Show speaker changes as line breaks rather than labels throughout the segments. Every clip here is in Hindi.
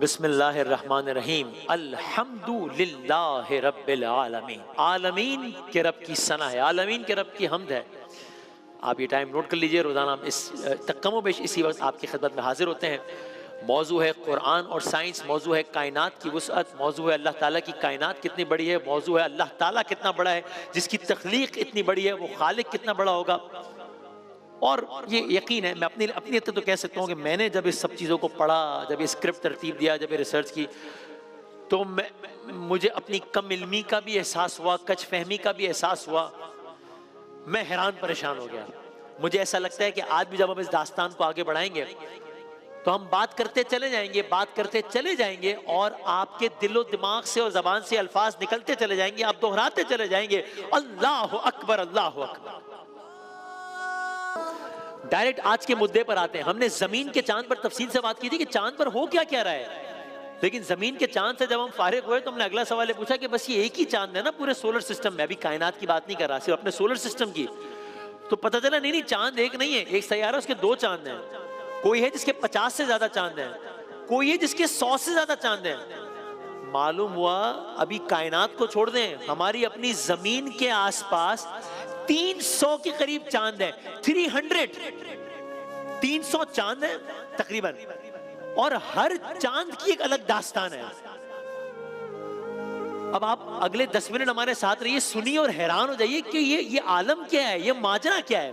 बिस्मिल्लाहिर्रहमानिर्रहीम। अल्हम्दुलिल्लाहि रब्बिल आलमीन। आलमीन के रब की सना है, आलमीन के रब की हम्द है। आप ये टाइम नोट कर लीजिए, रोज़ाना हम इस कमो बेश इसी वक्त आपकी खिदमत में हाजिर होते हैं। मौजू है कुरान और साइंस, मौजू है कायनात की वुसअत, मौजू है अल्लाह ताला की कायनात कितनी बड़ी है, मौजू है अल्लाह ताला कितना बड़ा है, जिसकी तख्लीक इतनी बड़ी है, वो खालिक कितना बड़ा होगा। और ये यकीन है, मैं अपनी तो कह सकता हूँ कि मैंने जब इस सब चीज़ों को पढ़ा, जब ये स्क्रिप्ट तरतीब दिया, जब ये रिसर्च की, तो मुझे अपनी कम इल्मी का भी एहसास हुआ, कच फहमी का भी एहसास हुआ। मैं हैरान परेशान हो गया। मुझे ऐसा लगता है कि आज भी जब हम इस दास्तान को आगे बढ़ाएंगे तो हम बात करते चले जाएंगे, बात करते चले जाएंगे, और आपके दिलो दिमाग से और जबान से अल्फाज निकलते चले जाएंगे, आप दोहराते चले जाएंगे, अल्लाह अकबर अल्लाह अकबर। डायरेक्ट आज के मुद्दे पर आते हैं। हमने जमीन के चांद पर तफसील से बात की थी कि चांद पर हो क्या क्या रहा है, लेकिन जमीन के चांद से जब हम फारिग हुए तो हमने अगला सवाल पूछा कि बस ये एक ही चांद है ना पूरे सोलर सिस्टम में। अभी कायनात की बात नहीं कर रहा, सिर्फ अपने सोलर सिस्टम की। तो पता चला नहीं, चांद एक नहीं है, एक सैयारा, उसके दो चांद हैं। कोई है जिसके 50 से ज्यादा चांद हैं, कोई है जिसके 100 से ज्यादा चांद हैं। मालूम हुआ अभी कायनात को छोड़ दें, हमारी अपनी जमीन के आसपास 300 के करीब चांद है। 300 चांद है तकरीबन, और हर चांद की एक अलग दास्तान है। अब आप अगले 10 मिनट हमारे साथ रहिए, सुनिए और हैरान हो जाइए कि ये आलम क्या है, ये माजरा क्या है।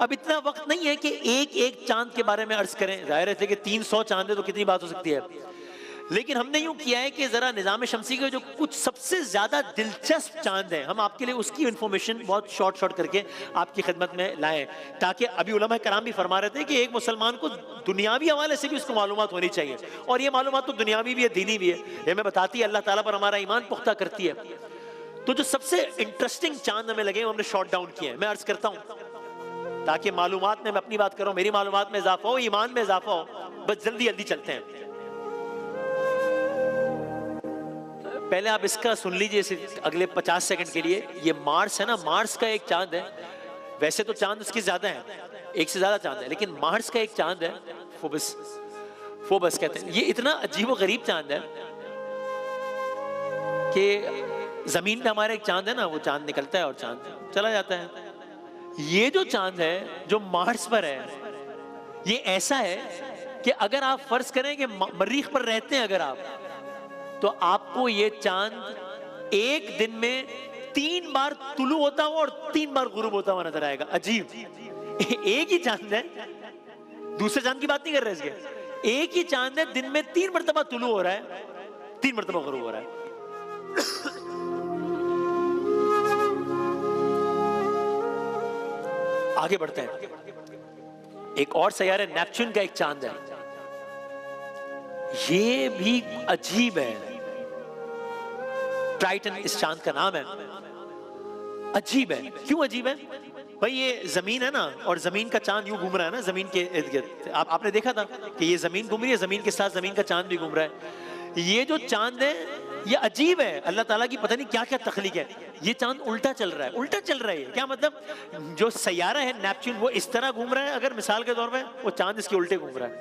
अब इतना वक्त नहीं है कि एक एक चांद के बारे में अर्ज करें, जाहिर है कि 300 चांद है तो कितनी बात हो सकती है। लेकिन हमने यूं किया है कि जरा निजाम शमसी के जो कुछ सबसे ज्यादा दिलचस्प चांद हैं, हम आपके लिए उसकी इंफॉर्मेशन बहुत शॉर्ट करके आपकी खिदमत में लाएं, ताकि अभी उलमा कराम भी फरमा रहे थे कि एक मुसलमान को दुनियावी हवाले से भी उसको मालूमात होनी चाहिए, और ये मालूमात तो दुनियावी भी है, दीनी भी है। ये मैं बताती है अल्लाह ताला पर हमारा ईमान पुख्ता करती है। तो जो सबसे इंटरेस्टिंग चांद हमें लगे हमने शॉर्ट डाउन किए हैं। मैं अर्ज करता हूं ताकि मालूमात में मैं अपनी बात करूं, मेरी मालूमात में इजाफा हो, ईमान में इजाफा हो। बस जल्दी जल्दी चलते हैं। पहले आप इसका सुन लीजिए अगले 50 सेकंड के लिए। ये मार्स है ना, मार्स का एक चांद है। वैसे तो चांद उसके ज्यादा है, एक से ज्यादा चांद है, लेकिन मार्स का एक चांद है, फोबस कहते हैं। ये इतना अजीब व गरीब चांद है कि जमीन पे हमारे एक चांद है ना, वो चांद निकलता है और चांद चला जाता है। ये जो चांद है जो मार्स पर है, ये ऐसा है कि अगर आप फर्ज करें कि मरीख पर रहते हैं अगर आप, तो आपको ये चांद एक दिन में 3 बार तुलू होता हुआ और 3 बार गुरूब होता हुआ नजर आएगा। अजीब, एक ही चांद है, दूसरे चांद की बात नहीं कर रहे इसके। एक ही चांद है, दिन में 3 मरतबा तुलू हो रहा है, 3 मरतबा गुरूब हो रहा है। आगे बढ़ते हैं। एक और सैयारा नेपच्यून का एक चांद है, ये भी अजीब है। ट्राइटन इस चांद का नाम है। अजीब है। क्यों अजीब है भाई? ये जमीन है ना, और जमीन का चांद यूं घूम रहा है ना जमीन के इर्द गिर्द। आपने देखा था कि ये जमीन घूम रही है, जमीन के साथ जमीन का चांद भी घूम रहा है। ये जो चांद है ये अजीब है, अल्लाह ताला की पता नहीं क्या क्या तख्लीक है। ये चांद उल्टा चल रहा है, उल्टा चल रहा है। क्या मतलब? जो सैयारा है नेपच्यून वो इस तरह घूम रहा है, अगर मिसाल के तौर पे वो चांद इसके उल्टे घूम रहा है।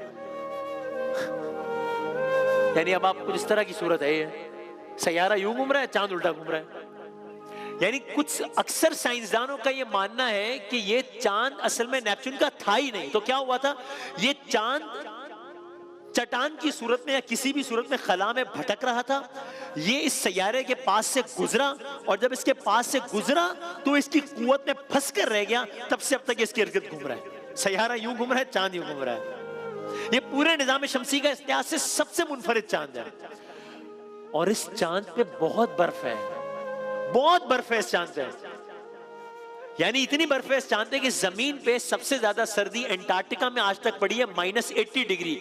यानी अब आप कुछ इस तरह की सूरत है, ये सैयारा यूं घूम रहा है, चांद उल्टा घूम रहा है। यानी कुछ अक्सर साइंसदानों का ये मानना है कि ये चांद असल में नेपच्यून का था ही नहीं। तो क्या हुआ था? ये चांद चट्टान की सूरत में या किसी भी सूरत में खला में भटक रहा था। ये इस सैयारे के पास से गुजरा, और जब इसके पास से गुजरा तो इसकी कुव्वत में फंस कर रह गया। तब से अब तक इसके इर्द गिर्द घूम रहा है। सैयारा यूं घूम रहा है, चांद यूं घूम रहा है। ये पूरे निजाम शमसी का इतिहास से सबसे मुनफरिद चांद है, और इस चांद पे बहुत बर्फ है, बहुत बर्फ है इस चांद पे। यानी इतनी बर्फ है इस चांद पे कि जमीन पे सबसे ज्यादा सर्दी एंटार्क्टिका में आज तक पड़ी है, -80 डिग्री।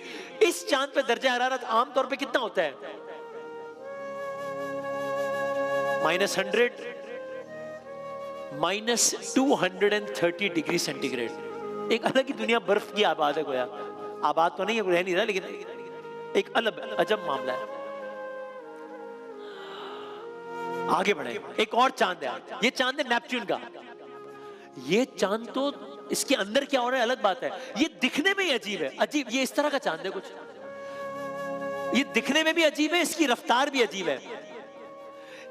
इस चांद पे दर्जा हरारत आमतौर पे कितना होता है? -100, -230 डिग्री सेंटीग्रेड। एक अलग ही दुनिया बर्फ की आबाद है। गोया आबाद तो नहीं है, रह नहीं रहा, लेकिन एक अलग अजब मामला है। आगे बढ़े। एक और चांद है, ये चांद है नेपच्यून का। ये चांद तो इसके अंदर क्या हो रहा है अलग बात है, ये दिखने में ही अजीब है। अजीब, ये इस तरह का चांद है कुछ। ये दिखने में भी अजीब है, इसकी रफ्तार भी अजीब है।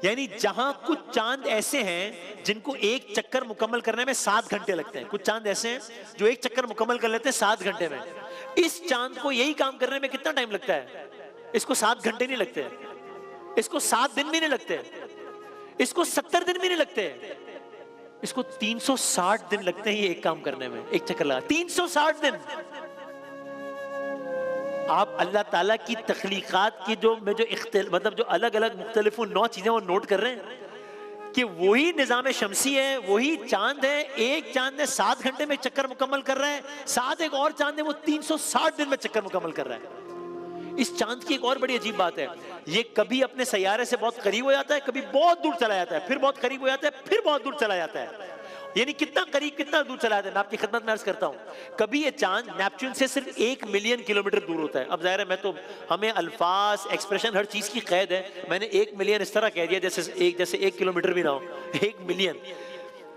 यानी जहां कुछ चांद ऐसे हैं जिनको एक चक्कर मुकम्मल करने में 7 घंटे लगते हैं, कुछ चांद ऐसे हैं जो एक चक्कर मुकम्मल कर लेते हैं 7 घंटे में, इस चांद को यही काम करने में कितना टाइम लगता है? इसको 7 घंटे नहीं लगते, इसको 7 दिन भी नहीं लगते, इसको 70 दिन भी नहीं लगते, इसको 360 दिन लगते हैं ये एक काम करने में, एक चक्कर लगा 360 दिन। आप अल्लाह ताला की तख्लीकात की जो मतलब जो अलग अलग मुख्तलिफ 9 चीजें वो नोट कर रहे हैं कि वही निज़ाम शमसी है, वही चांद है, एक चांद है 7 घंटे में चक्कर मुकम्मल कर रहा है, साथ एक और चांद है वो 360 दिन में चक्कर मुकम्मल कर रहा है। इस चांद की एक और बड़ी अजीब बात है, ये कभी अपने सैयारे से बहुत करीब हो जाता है, कभी बहुत दूर चला जाता है, फिर बहुत करीब हो जाता है, फिर बहुत दूर चला जाता है। यानी कितना करीब कितना दूर चला जाता है। मैं आपकी खिदमत में अर्ज करता हूं, कभी ये चांद नेपच्यून से सिर्फ 1 मिलियन किलोमीटर दूर होता है। अब जाहिर है मैं तो, हमें अल्फाज एक्सप्रेशन हर चीज की कैद है, मैंने 1 मिलियन इस तरह कह दिया जैसे 1 किलोमीटर भी ना हो, 1 मिलियन।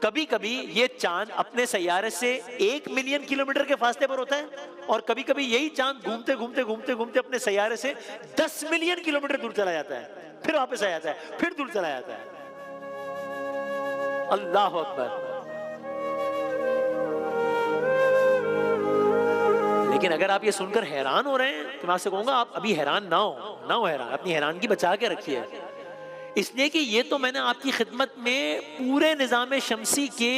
कभी कभी ये चांद अपने सैयारे से 1 मिलियन किलोमीटर के फासले पर होता है, और कभी कभी यही चांद घूमते घूमते घूमते घूमते अपने सैयारे से 10 मिलियन किलोमीटर दूर चला जाता है, फिर वापस आ जाता है, फिर दूर चला जाता है। अल्लाह अकबर। लेकिन अगर आप ये सुनकर हैरान हो रहे हैं तो मैं आपसे कहूंगा आप अभी हैरान ना हो हैरान, अपनी हैरानगी बचा के रखिए, इसलिए कि ये तो मैंने आपकी खिदमत में पूरे निज़ाम शमसी के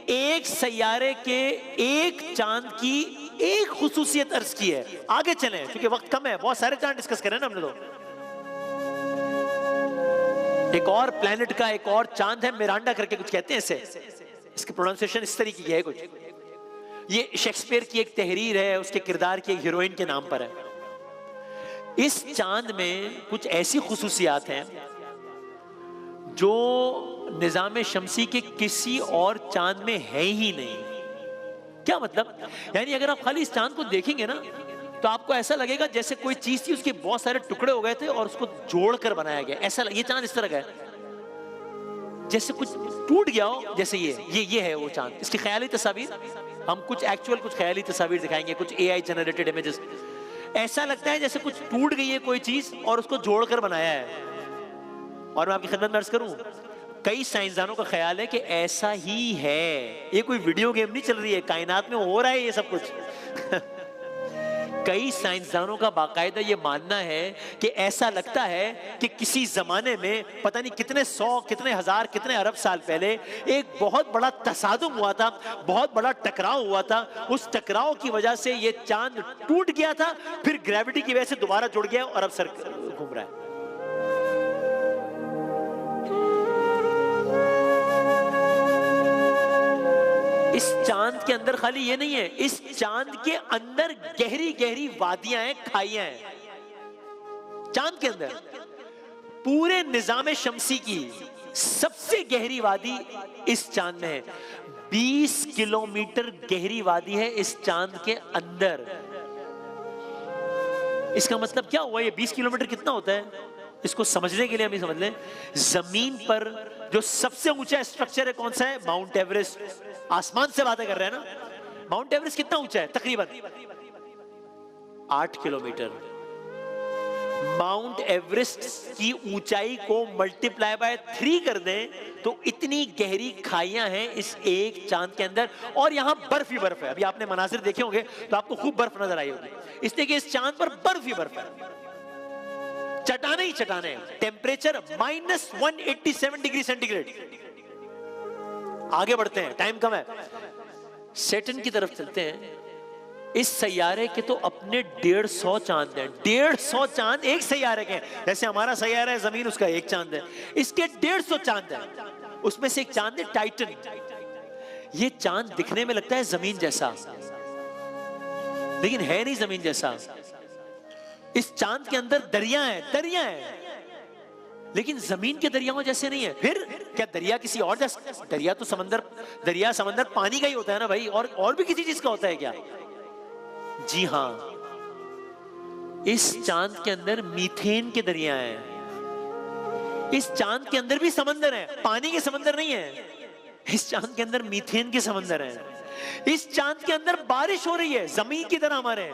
एक सैयारे के एक चांद की एक खुसूसियत अर्ज की है। आगे चलें क्योंकि वक्त कम है, बहुत सारे चांद डिस्कस करें ना हमने तो। एक और प्लेनेट का एक और चांद है, मिरांडा करके कुछ कहते हैं इसे, इसकी प्रोनाउंसिएशन इस तरीके की है कुछ, ये शेक्सपियर की एक तहरीर है, उसके किरदार की एक हीरोइन के नाम पर है। इस चांद में कुछ ऐसी खुसूसियात हैं जो निज़ाम शमसी के किसी और चांद में है ही नहीं। क्या मतलब? यानी अगर आप खाली इस चांद को देखेंगे ना तो आपको ऐसा लगेगा जैसे कोई चीज थी, उसके बहुत सारे टुकड़े हो गए थे और उसको जोड़कर बनाया गया। ऐसा ये चांद इस तरह का है जैसे कुछ टूट गया हो, जैसे ये है वो चांद। इसकी ख्याली तस्वीर, हम कुछ एक्चुअल कुछ ख्याली तस्वीर दिखाएंगे, कुछ AI जनरेटेड इमेजेस। ऐसा लगता है जैसे कुछ टूट गई है कोई चीज और उसको जोड़कर बनाया है। और मैं आपकी खिदमत में अर्ज करूं, कई साइंसदानों का ख्याल है कि ऐसा ही है, ये कोई वीडियो गेम नहीं चल रही है, कायनात में हो रहा है ये सब कुछ। कई साइंसदानों का बाकायदा ये मानना है कि ऐसा लगता है कि किसी जमाने में पता नहीं कितने 100 कितने हजार कितने अरब साल पहले एक बहुत बड़ा तसादुम हुआ था, बहुत बड़ा टकराव हुआ था। उस टकराव की वजह से ये चांद टूट गया था, फिर ग्रेविटी की वजह से दोबारा जुड़ गया और अब सर घूम रहा है। इस चांद के अंदर खाली ये नहीं है, इस चांद के अंदर गहरी गहरी वादियां हैं, खाइयां हैं। चांद के अंदर पूरे निजाम शमसी की सबसे गहरी वादी इस चांद में है। 20 किलोमीटर गहरी वादी है इस चांद के अंदर। इसका मतलब क्या हुआ? ये 20 किलोमीटर कितना होता है? इसको समझने के लिए हम समझ लें, जमीन पर जो सबसे ऊंचा स्ट्रक्चर है कौन सा है? Mount Everest. आसमान से बातें कर रहे हैं ना। माउंट एवरेस्ट कितना ऊंचा है? तकरीबन 8 किलोमीटर। माउंट एवरेस्ट की ऊंचाई को मल्टीप्लाई बाय 3 कर दें तो इतनी गहरी खाइयां हैं इस एक चांद के अंदर, और यहां बर्फ ही बर्फ है। अभी आपने मनाजिर देखे होंगे तो आपको खूब बर्फ नजर आई होगी, इसलिए कि इस चांद पर बर्फ ही बर्फ है, चटाने ही चटाने। Temperature -187 degree centigrade. आगे बढ़ते हैं, टाइम कम है, सैटर्न की तरफ चलते हैं। इस सैयारे के तो अपने 150 चांद हैं। 150 चांद एक सैयारे के, जैसे हमारा सैयारा है जमीन, उसका एक चांद है, इसके 150 चांद हैं। उसमें से एक चांद है टाइटन। ये चांद दिखने में लगता है जमीन जैसा, लेकिन है नहीं जमीन जैसा। इस चांद के अंदर दरिया है, लेकिन जमीन के दरियाओं जैसे नहीं है। फिर क्या दरिया किसी और जैसा? दरिया तो समंदर पानी का ही होता है ना भाई, और भी किसी चीज का होता है क्या? जी हां, इस चांद के अंदर मीथेन के दरिया हैं। इस चांद के अंदर भी समंदर है, पानी के समंदर नहीं है। इस चांद के अंदर मीथेन के समंदर हैं। इस चांद के अंदर बारिश हो रही है, जमीन की तरह हमारे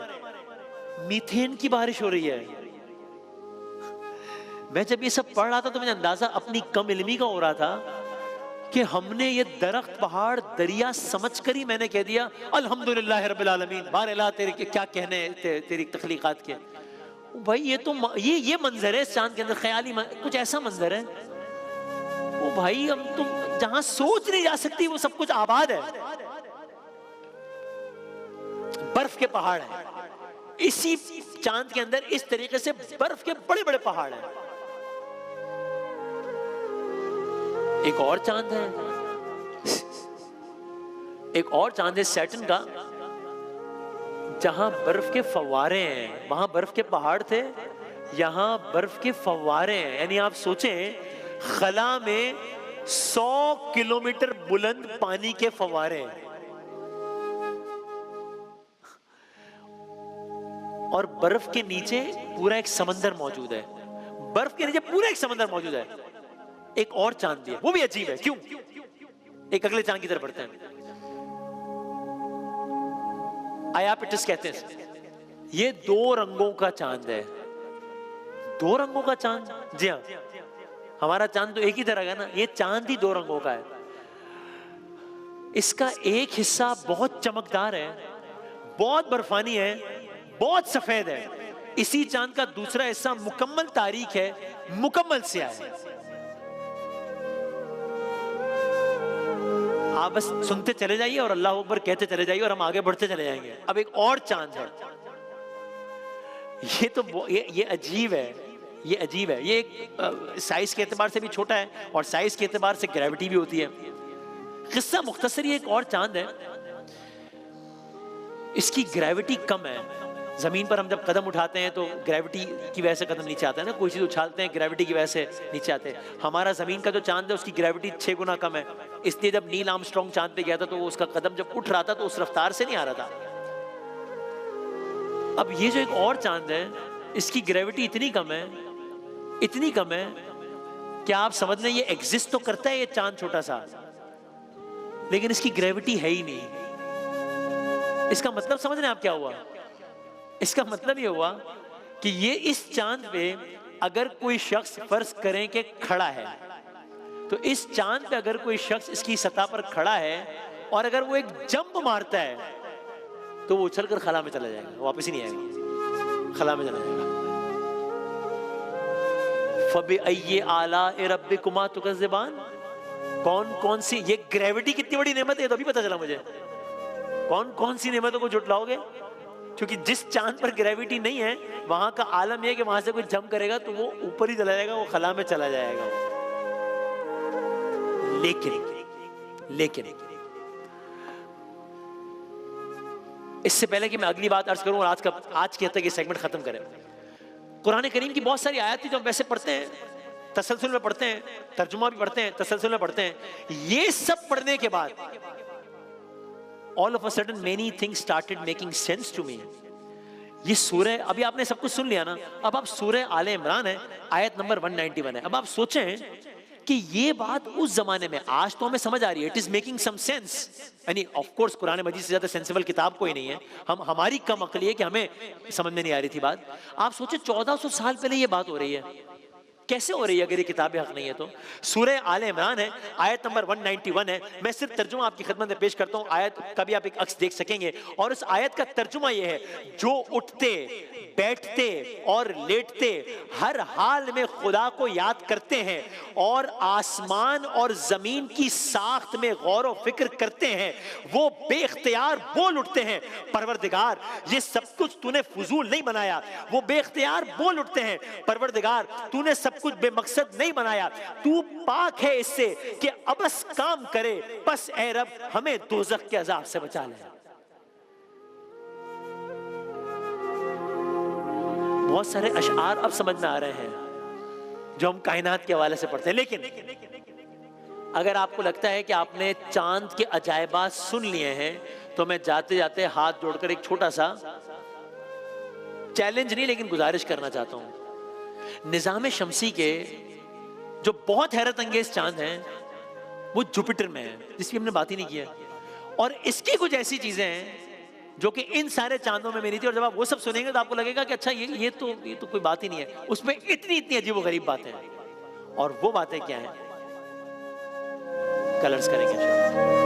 मीथेन की बारिश हो रही है। मैं जब ये सब पढ़ रहा था तो मुझे अंदाजा अपनी कम इल्मी का हो रहा था कि हमने ये दरख्त, पहाड़, दरिया समझकर ही मैंने कह दिया अल्हम्दुलिल्लाह रब्बिल आलमीन। बार अल्लाह तेरे क्या कहने तेरी तख्लीकात के। भाई ये तो ये मंजर है चांद के अंदर, ख्याली कुछ ऐसा मंजर है। वो भाई हम तुम जहां सोच नहीं जा सकती वो सब कुछ आबाद है। बर्फ के पहाड़ है इसी चांद के अंदर, इस तरीके से बर्फ के बड़े बड़े पहाड़ हैं। एक और चांद है, एक और चांद है सैटर्न का, जहां बर्फ के फव्वारे हैं। वहां बर्फ के पहाड़ थे, यहां बर्फ के फव्वारे हैं। यानी आप सोचें खला में 100 किलोमीटर बुलंद पानी के फव्वारे हैं और बर्फ के नीचे पूरा एक समंदर मौजूद है। बर्फ के नीचे पूरा एक समंदर मौजूद है। एक और चांद भी है, वो भी अजीब है। क्यों? एक अगले चांद की तरफ बढ़ते हैं। आयापिटस कहते हैं ये 2 रंगों का चांद है। 2 रंगों का चांद? जी हाँ, हमारा चांद तो एक ही तरह का ना, ये चांद ही 2 रंगों का है। इसका एक हिस्सा बहुत चमकदार है, बहुत बर्फानी है, बहुत सफेद है। इसी चांद का दूसरा हिस्सा मुकम्मल तारीख है, मुकम्मल स्याह है। आप बस सुनते चले जाइए और अल्लाह अकबर कहते चले जाइए और हम आगे बढ़ते चले जाएंगे। अब एक और चांद है, ये तो ये अजीब है, ये अजीब है। ये एक साइज के एतबार से भी छोटा है और साइज के एतबार से ग्रेविटी भी होती है। किस्सा मुख्तसर, ये एक और चांद है, इसकी ग्रेविटी कम है। जमीन पर हम जब कदम उठाते हैं तो ग्रेविटी की वजह से कदम नीचे आता है ना, कोई चीज उछालते हैं ग्रेविटी की वजह से नीचे आते हैं। हमारा जमीन का जो चांद है उसकी ग्रेविटी 6 गुना कम है। इसलिए जब नील आर्मस्ट्रांग चांद पे गया था तो उसका कदम जब उठ रहा था तो उस रफ्तार से नहीं आ रहा था। अब ये जो एक और चांद है इसकी ग्रेविटी इतनी कम है, इतनी कम है कि आप समझ लें ये एग्जिस्ट तो करता है ये चांद छोटा सा, लेकिन इसकी ग्रेविटी है ही नहीं। इसका मतलब समझ रहे हैं आप क्या हुआ? इसका मतलब ये हुआ कि ये इस चांद पे अगर कोई शख्स फर्ज करें कि खड़ा है, तो इस चांद पे अगर कोई शख्स इसकी सतह पर खड़ा है और अगर वो एक जंप मारता है तो वो उछलकर खला में चला जाएगा, वापस ही नहीं आएगा, खला में चला जाएगा। फबिअय्यि आलाइ रब्बिकुमा तुकज़्ज़िबान, कौन कौन सी, ये ग्रेविटी कितनी बड़ी नेमत है तो अभी पता चला मुझे। कौन कौन सी नेमतों को जुटलाओगे? क्योंकि जिस चांद पर ग्रेविटी नहीं है वहां का आलम यह कि वहां से कोई जंप करेगा तो वो ऊपर ही चला जाएगा, वो खला में चला जाएगा। लेकिन इससे पहले कि मैं अगली बात अर्ज करूं और आज के तक ये सेगमेंट खत्म करें, कुरान करीम की बहुत सारी आयत थी जो हम वैसे पढ़ते हैं, तसलसल में पढ़ते हैं, तर्जुमा भी पढ़ते हैं, तसलसल में पढ़ते हैं। ये सब पढ़ने के बाद all of a sudden many things started making sense to me. ये सूरह, अभी आपने सब कुछ सुन लिया ना, अब आप सूरह आले इमरान है, आयत नंबर 191 है। अब आप सोचें कि ये बात उस जमाने में, आज तो हमें समझ आ रही है, it is making some sense. यानी ऑफ कोर्स कुरान मजीद से ज्यादा सेंसिबल किताब कोई नहीं है, हमारी कम अक्ल है कि हमें समझ में नहीं आ रही थी बात। आप सोचे 1400 साल पहले ये बात हो रही है, कैसे हो रही है अगर ये किताब हक नहीं है तो? सूरह आले इमरान है, आयत नंबर 191 है। मैं सिर्फ तर्जुमा आपकी खिदमत में पेश करता हूँ, आयत का भी आप एक अक्स देख सकेंगे। और उस आयत का तर्जुमा ये है, जो उठते बैठते और लेटते हर हाल में खुदा को याद करते हैं और आसमान और जमीन की साख्त में गौर व फिक्र करते हैं, वो बेख्तियार बोल उठते हैं, परवरदिगार ये सब कुछ तूने फजूल नहीं बनाया। वो बेख्तियार बोल उठते हैं, परवरदिगार तूने सब कुछ बेमकसद नहीं बनाया, तू पाक है इससे कि अबस काम करे, बस ऐ रब हमें दोज़ख के अज़ाब से बचा ले। बहुत सारे अशआर अब समझ में आ रहे हैं जो हम कायनात के हवाले से पढ़ते हैं। लेकिन अगर आपको लगता है कि आपने चांद के अजायबात सुन लिए हैं, तो मैं जाते जाते हाथ जोड़कर एक छोटा सा चैलेंज नहीं लेकिन गुजारिश करना चाहता हूं। निजाम शमसी के जो बहुत हैरत अंगेज चांद हैं वो जुपिटर में है, जिसकी हमने बात ही नहीं किया, और इसकी कुछ ऐसी चीजें हैं जो कि इन सारे चांदों में मिली थी। और जब आप वो सब सुनेंगे तो आपको लगेगा कि अच्छा ये तो कोई बात ही नहीं है, उसमें इतनी इतनी अजीब व गरीब बातें हैं। और वो बातें क्या हैं, कलर्स करेंगे इंशाअल्लाह।